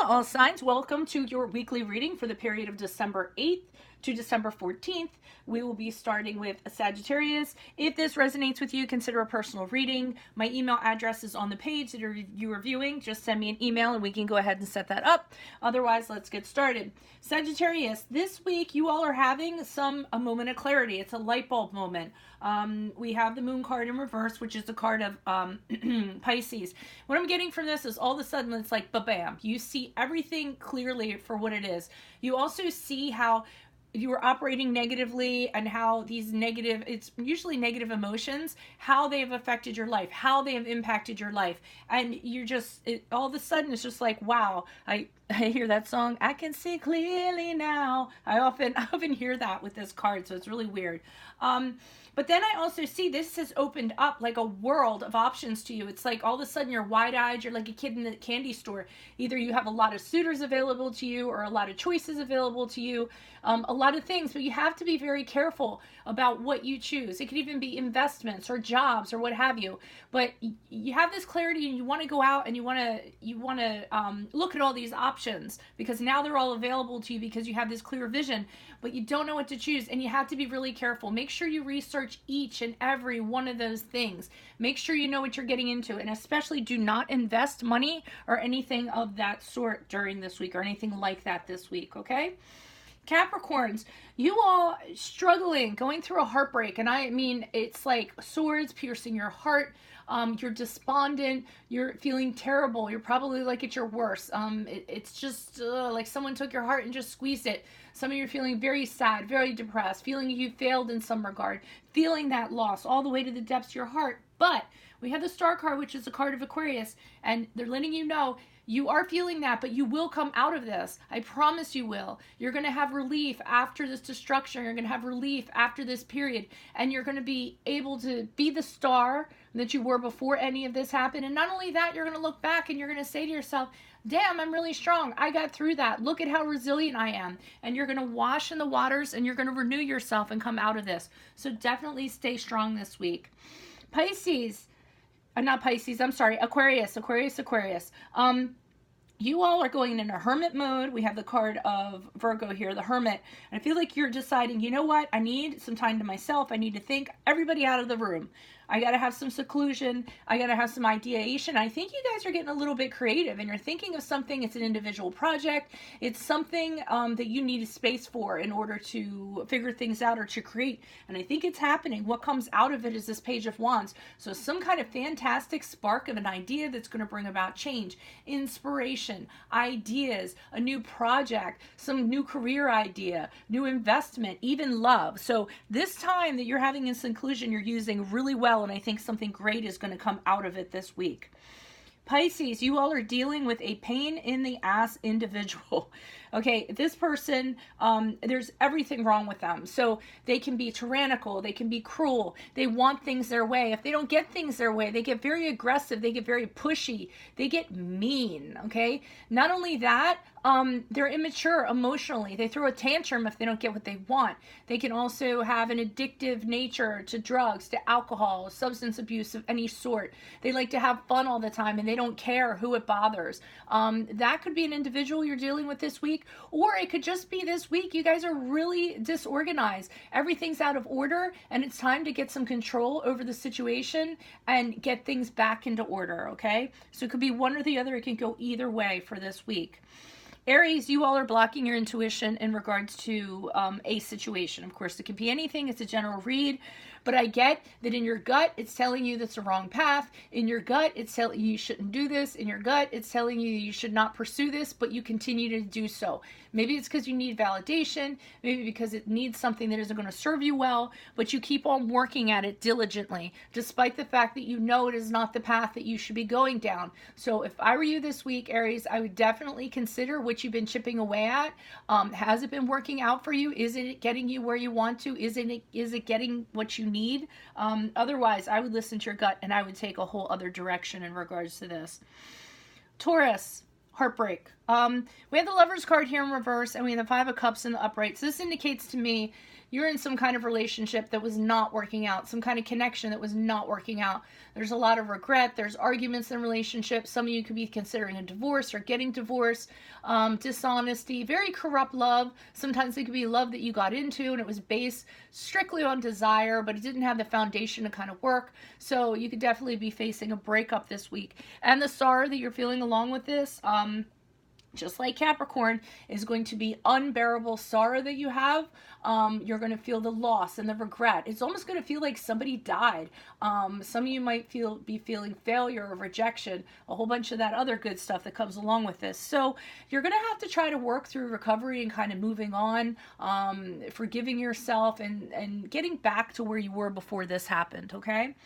Hello, all signs. Welcome to your weekly reading for the period of December 8th to December 14th. We will be starting with a Sagittarius. If this resonates with you, consider a personal reading. My email address is on the page that you are viewing. Just send me an email and we can go ahead and set that up. Otherwise, let's get started. Sagittarius, this week you all are having a moment of clarity. It's a light bulb moment. We have the moon card in reverse, which is the card of Pisces. What I'm getting from this is all of a sudden it's like ba-bam. You see everything clearly for what it is. You also see how you are operating negatively and how these negative, it's usually negative emotions, how they have affected your life, how they have impacted your life. And you're just, all of a sudden it's just like, wow, I hear that song, I can see clearly now. I often hear that with this card, so it's really weird. But then I also see this has opened up like a world of options to you. It's like all of a sudden you're wide-eyed, you're like a kid in the candy store. Either you have a lot of suitors available to you or a lot of choices available to you, a lot of things, but you have to be very careful about what you choose. It could even be investments or jobs or what have you. But you have this clarity and you want to go out and you want to look at all these options because now they're all available to you because you have this clear vision, but you don't know what to choose and you have to be really careful. Make sure you research each and every one of those things. Make sure you know what you're getting into, and especially do not invest money or anything of that sort during this week or anything like that this week, okay? Capricorns, you all struggling, going through a heartbreak, and I mean, it's like swords piercing your heart. You're despondent, you're feeling terrible, you're probably like at your worst. It's just like someone took your heart and just squeezed it. Some of you are feeling very sad, very depressed, feeling you failed in some regard, feeling that loss all the way to the depths of your heart. But we have the Star card, which is a card of Aquarius, and they're letting you know you are feeling that, but you will come out of this. I promise you will. You're going to have relief after this destruction. You're going to have relief after this period, and you're going to be able to be the star that you were before any of this happened. And not only that, you're going to look back and you're going to say to yourself, damn, I'm really strong. I got through that. Look at how resilient I am. And you're going to wash in the waters and you're going to renew yourself and come out of this. So definitely stay strong this week. Pisces, not Pisces, I'm sorry, Aquarius. You all are going in a hermit mode. We have the card of Virgo here, the hermit. And I feel like you're deciding, you know what? I need some time to myself. I need to think everybody out of the room. I got to have some seclusion. I got to have some ideation. I think you guys are getting a little bit creative and you're thinking of something. It's an individual project. It's something that you need a space for in order to figure things out or to create. And I think it's happening. What comes out of it is this Page of Wands. So some kind of fantastic spark of an idea that's going to bring about change, inspiration, ideas, a new project, some new career idea, new investment, even love. So this time that you're having in seclusion, you're using really well. And I think something great is going to come out of it this week. Pisces, you all are dealing with a pain in the ass individual. Okay, this person, there's everything wrong with them. So they can be tyrannical, they can be cruel, they want things their way. If they don't get things their way, they get very aggressive, they get very pushy, they get mean, okay? Not only that, they're immature emotionally. They throw a tantrum if they don't get what they want. They can also have an addictive nature to drugs, to alcohol, substance abuse of any sort. They like to have fun all the time and they don't care who it bothers. That could be an individual you're dealing with this week, or it could just be this week you guys are really disorganized. Everything's out of order and it's time to get some control over the situation and get things back into order, okay? So it could be one or the other. It can go either way for this week. Aries, you all are blocking your intuition in regards to a situation. Of course, it could be anything. It's a general read. But I get that in your gut, it's telling you that's the wrong path. In your gut, it's telling you you shouldn't do this. In your gut, it's telling you you should not pursue this, but you continue to do so. Maybe it's because you need validation. Maybe because it needs something that isn't going to serve you well, but you keep on working at it diligently, despite the fact that you know it is not the path that you should be going down. So if I were you this week, Aries, I would definitely consider what you've been chipping away at. Has it been working out for you? Is it getting you where you want to? Is it getting what you need? Otherwise, I would listen to your gut and I would take a whole other direction in regards to this. Taurus, heartbreak. We have the Lovers card here in reverse, and we have the Five of Cups in the upright. So this indicates to me you're in some kind of relationship that was not working out, some kind of connection that was not working out. There's a lot of regret. There's arguments in relationships. Some of you could be considering a divorce or getting divorced, dishonesty, very corrupt love. Sometimes it could be love that you got into and it was based strictly on desire, but it didn't have the foundation to kind of work. So you could definitely be facing a breakup this week. And the sorrow that you're feeling along with this, just like Capricorn, is going to be unbearable sorrow that you have. You're going to feel the loss and the regret. It's almost going to feel like somebody died. Some of you might be feeling failure or rejection, a whole bunch of that other good stuff that comes along with this. So you're going to have to try to work through recovery and kind of moving on, forgiving yourself and getting back to where you were before this happened, okay?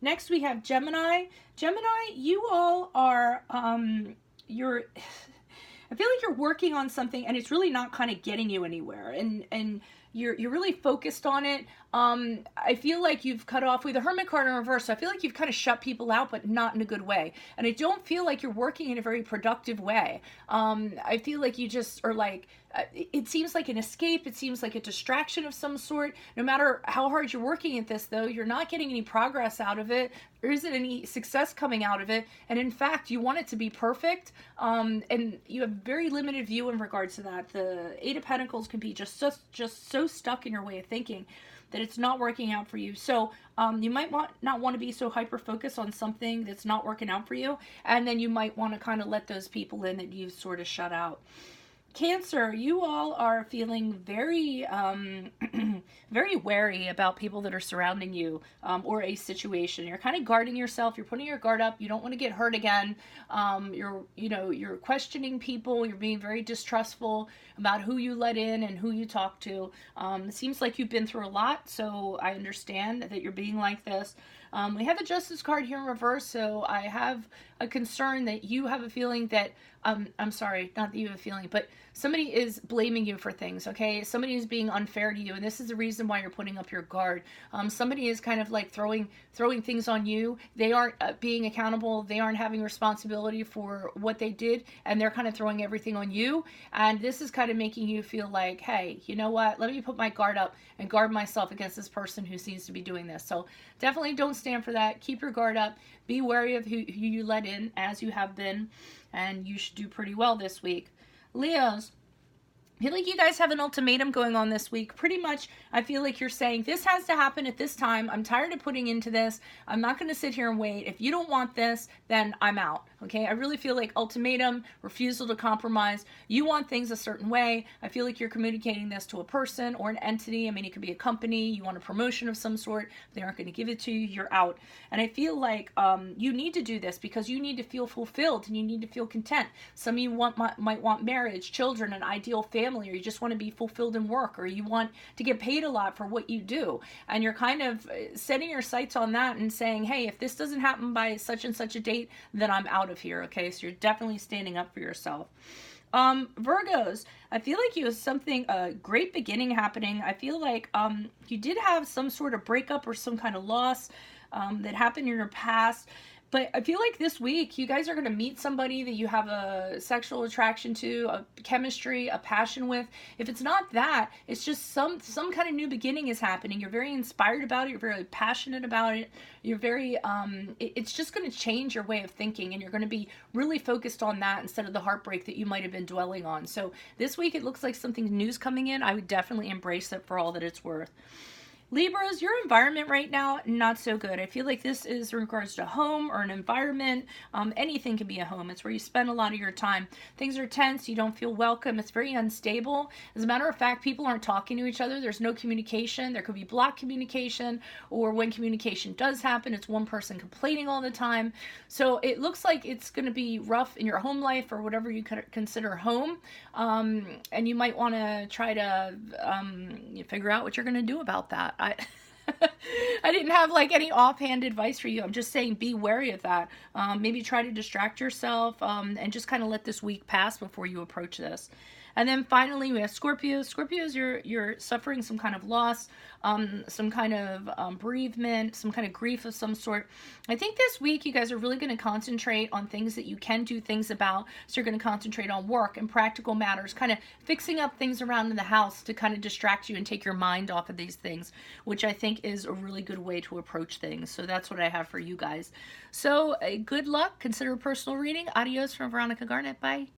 Next we have Gemini. Gemini, you all are, I feel like you're working on something and it's really not kind of getting you anywhere, and you're really focused on it. I feel like you've cut off with the Hermit card in reverse. So I feel like you've kind of shut people out, but not in a good way. And I don't feel like you're working in a very productive way. I feel like you just are like, it seems like an escape. It seems like a distraction of some sort. No matter how hard you're working at this, though, you're not getting any progress out of it. There isn't any success coming out of it. And in fact, you want it to be perfect. And you have very limited view in regards to that. The Eight of Pentacles can be just so stuck in your way of thinking that it's not working out for you. So you might not want to be so hyper-focused on something that's not working out for you. And then you might want to kind of let those people in that you've sort of shut out. Cancer, you all are feeling very, very wary about people that are surrounding you, or a situation. You're kind of guarding yourself. You're putting your guard up. You don't want to get hurt again. You're questioning people. You're being very distrustful about who you let in and who you talk to. It seems like you've been through a lot, so I understand that you're being like this. We have the Justice card here in reverse, so I have a concern that you have a feeling that, I'm sorry, not that you have a feeling, but somebody is blaming you for things, okay? Somebody is being unfair to you, and this is the reason why you're putting up your guard. Somebody is kind of like throwing things on you. They aren't being accountable. They aren't having responsibility for what they did, and they're kind of throwing everything on you, and this is kind of making you feel like, hey, you know what? Let me put my guard up and guard myself against this person who seems to be doing this. So definitely don't stand for that. Keep your guard up. Be wary of who you let in, as you have been, and you should do pretty well this week. Leos, I feel like you guys have an ultimatum going on this week. Pretty much, I feel like you're saying, this has to happen at this time. I'm tired of putting into this. I'm not going to sit here and wait. If you don't want this, then I'm out. Okay? I really feel like ultimatum, refusal to compromise. You want things a certain way. I feel like you're communicating this to a person or an entity. I mean, it could be a company. You want a promotion of some sort. They aren't going to give it to you. You're out. And I feel like you need to do this because you need to feel fulfilled and you need to feel content. Some of you might want marriage, children, an ideal family, or you just want to be fulfilled in work, or you want to get paid a lot for what you do. And you're kind of setting your sights on that and saying, hey, if this doesn't happen by such and such a date, then I'm out of here. Okay, so you're definitely standing up for yourself. Virgos, I feel like you have something, a great beginning happening. I feel like you did have some sort of breakup or some kind of loss that happened in your past. But I feel like this week you guys are going to meet somebody that you have a sexual attraction to, a chemistry, a passion with. If it's not that, it's just some kind of new beginning is happening. You're very inspired about it. You're very passionate about it. You're very, it's just going to change your way of thinking, and you're going to be really focused on that instead of the heartbreak that you might have been dwelling on. So this week it looks like something new's coming in. I would definitely embrace it for all that it's worth. Libras, your environment right now, not so good. I feel like this is in regards to home or an environment. Anything can be a home. It's where you spend a lot of your time. Things are tense. You don't feel welcome. It's very unstable. As a matter of fact, people aren't talking to each other. There's no communication. There could be blocked communication, or when communication does happen, it's one person complaining all the time. So it looks like it's going to be rough in your home life, or whatever you consider home. And you might want to try to figure out what you're going to do about that. I didn't have like any offhand advice for you. I'm just saying be wary of that. Maybe try to distract yourself and just kind of let this week pass before you approach this. And then finally, we have Scorpio. Scorpios, you're suffering some kind of loss, some kind of bereavement, some kind of grief of some sort. I think this week you guys are really going to concentrate on things that you can do things about. So you're going to concentrate on work and practical matters, kind of fixing up things around in the house to kind of distract you and take your mind off of these things, which I think is a really good way to approach things. So that's what I have for you guys. So good luck. Consider a personal reading. Adios from Veronica Garnett. Bye.